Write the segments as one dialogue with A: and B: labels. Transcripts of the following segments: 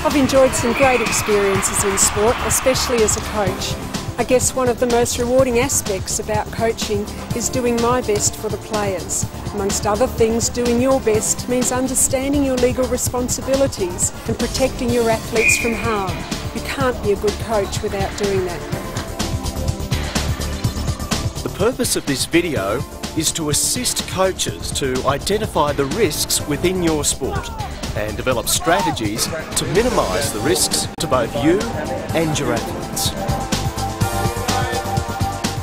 A: I've enjoyed some great experiences in sport, especially as a coach. I guess one of the most rewarding aspects about coaching is doing my best for the players. Amongst other things, doing your best means understanding your legal responsibilities and protecting your athletes from harm. You can't be a good coach without doing that.
B: The purpose of this video is to assist coaches to identify the risks within your sport and develop strategies to minimise the risks to both you and your athletes.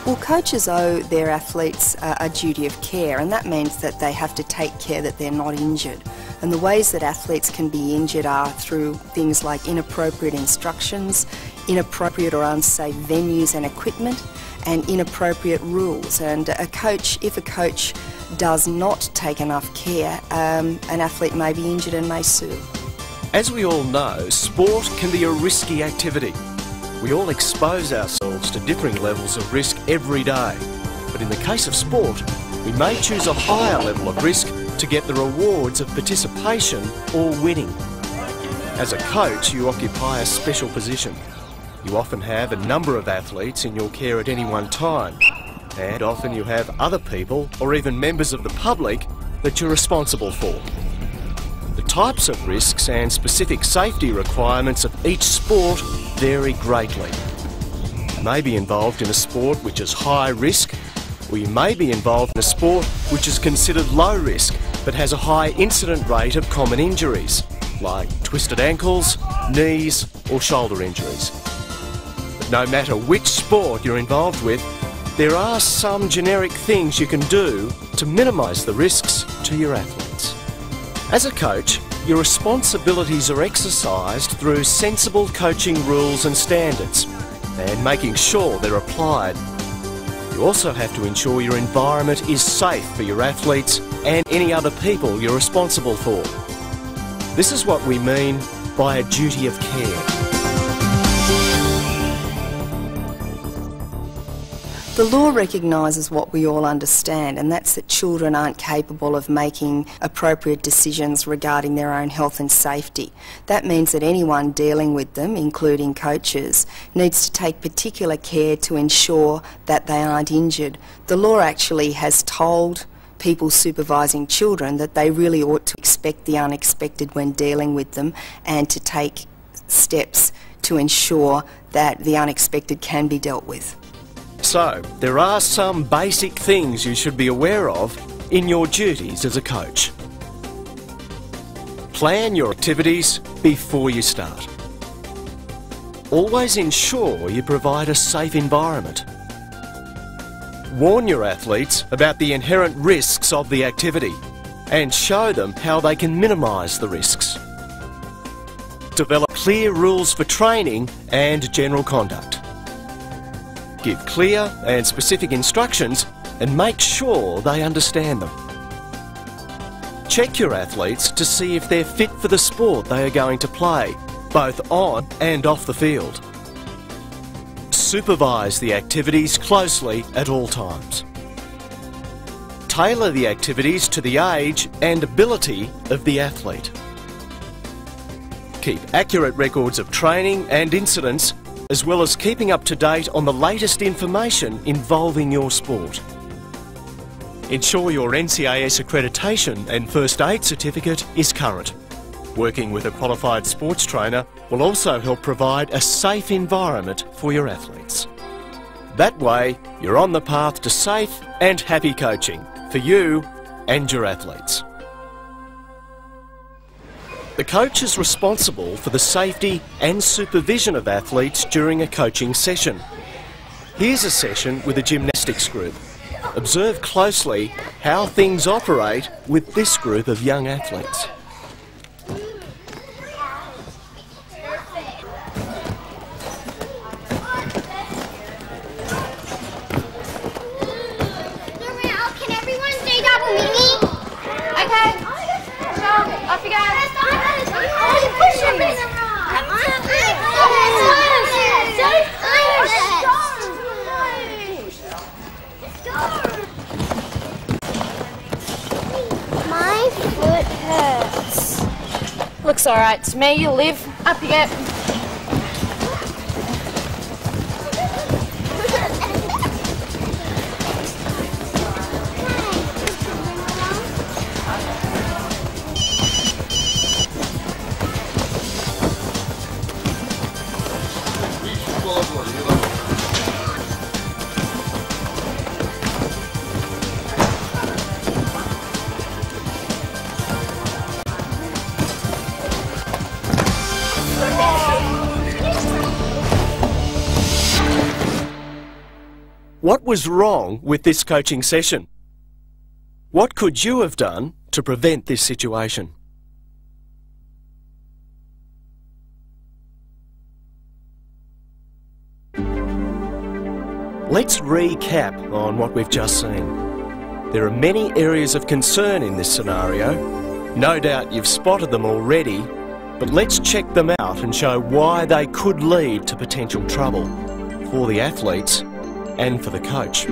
C: Well, coaches owe their athletes a duty of care, and that means that they have to take care that they're not injured. And the ways that athletes can be injured are through things like inappropriate instructions, inappropriate or unsafe venues and equipment, and inappropriate rules. And if a coach does not take enough care, an athlete may be injured and may sue.
B: As we all know, sport can be a risky activity. We all expose ourselves to differing levels of risk every day. But in the case of sport, we may choose a higher level of risk to get the rewards of participation or winning. As a coach, you occupy a special position. You often have a number of athletes in your care at any one time, and often you have other people or even members of the public that you're responsible for. The types of risks and specific safety requirements of each sport vary greatly. You may be involved in a sport which is high risk, or you may be involved in a sport which is considered low risk but has a high incident rate of common injuries, like twisted ankles, knees or shoulder injuries. But no matter which sport you're involved with, there are some generic things you can do to minimise the risks to your athletes. As a coach, your responsibilities are exercised through sensible coaching rules and standards and making sure they're applied. You also have to ensure your environment is safe for your athletes and any other people you're responsible for. This is what we mean by a duty of care.
C: The law recognises what we all understand, and that's that children aren't capable of making appropriate decisions regarding their own health and safety. That means that anyone dealing with them, including coaches, needs to take particular care to ensure that they aren't injured. The law actually has told people supervising children that they really ought to expect the unexpected when dealing with them and to take steps to ensure that the unexpected can be dealt with.
B: So, there are some basic things you should be aware of in your duties as a coach. Plan your activities before you start. Always ensure you provide a safe environment. Warn your athletes about the inherent risks of the activity and show them how they can minimise the risks. Develop clear rules for training and general conduct. Give clear and specific instructions and make sure they understand them. Check your athletes to see if they're fit for the sport they are going to play, both on and off the field. Supervise the activities closely at all times. Tailor the activities to the age and ability of the athlete. Keep accurate records of training and incidents, as well as keeping up to date on the latest information involving your sport. Ensure your NCAS accreditation and first aid certificate is current. Working with a qualified sports trainer will also help provide a safe environment for your athletes. That way, you're on the path to safe and happy coaching for you and your athletes. The coach is responsible for the safety and supervision of athletes during a coaching session. Here's a session with a gymnastics group. Observe closely how things operate with this group of young athletes.
D: Can everyone say double meaning? Okay. So, off you go. Push him. My foot hurts.
E: Looks alright to me. You live. Up you get.
B: What was wrong with this coaching session? What could you have done to prevent this situation? Let's recap on what we've just seen. There are many areas of concern in this scenario. No doubt you've spotted them already, but let's check them out and show why they could lead to potential trouble for the athletes and for the coach.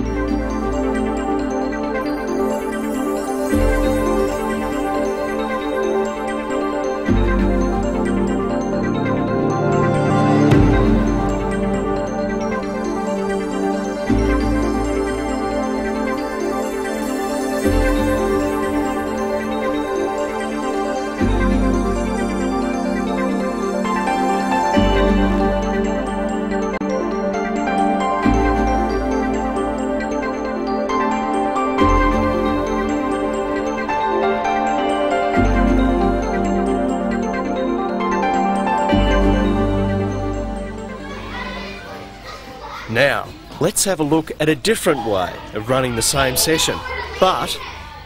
B: Now, let's have a look at a different way of running the same session, but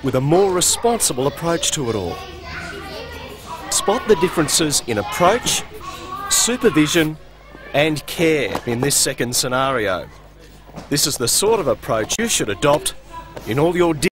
B: with a more responsible approach to it all. Spot the differences in approach, supervision and care in this second scenario. This is the sort of approach you should adopt in all your